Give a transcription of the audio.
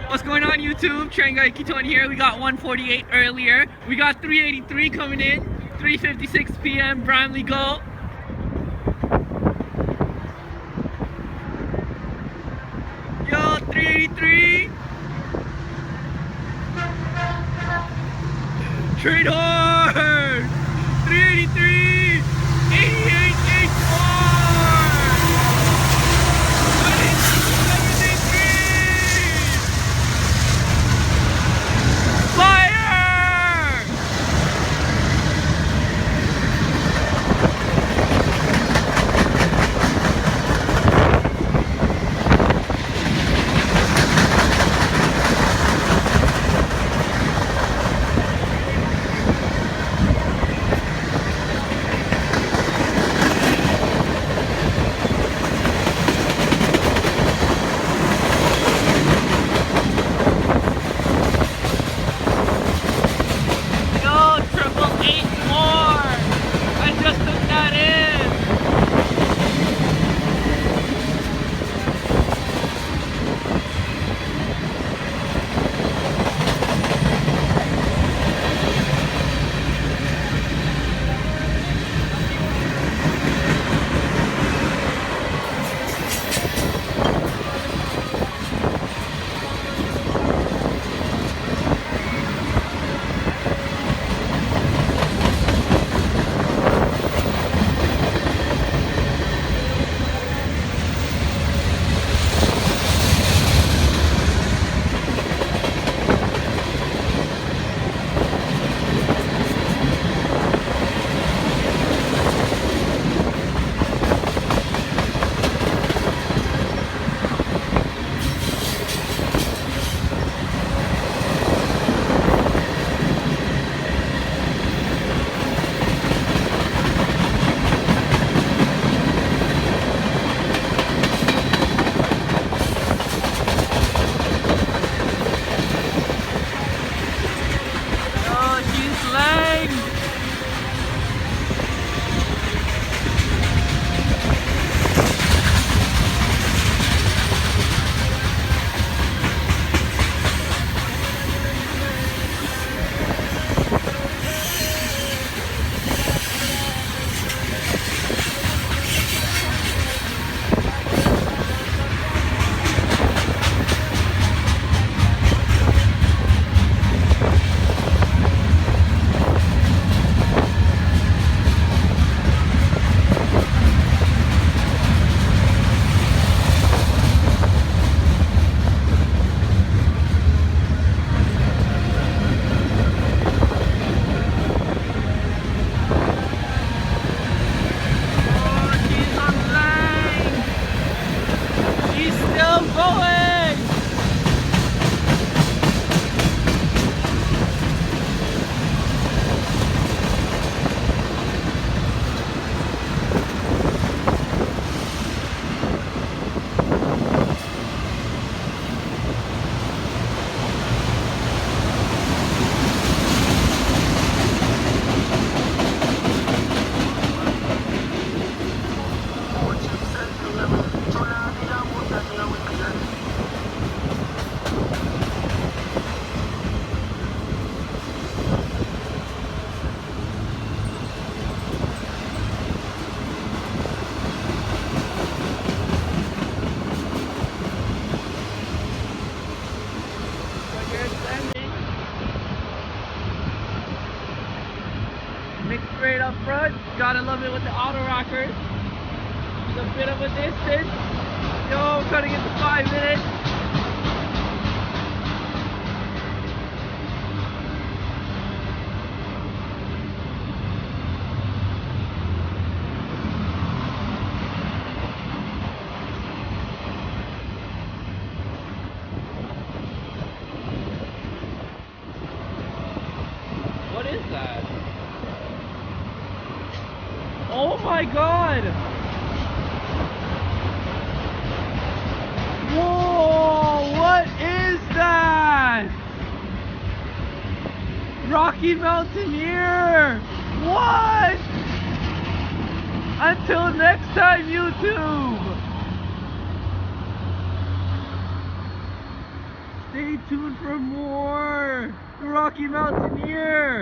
What's going on, YouTube? Train Guy Keaton here. We got 148 earlier. We got 383 coming in. 3:56 p.m. Bramley go. Yo, 383. Train hard. 383. 88. 8 up front. Gotta love it with the auto rockers. It's a bit of a distance. Yo, I'm trying to get to 5 minutes. What is that? Oh my god! Whoa! What is that? Rocky Mountaineer! What? Until next time, YouTube! Stay tuned for more. The Rocky Mountaineer.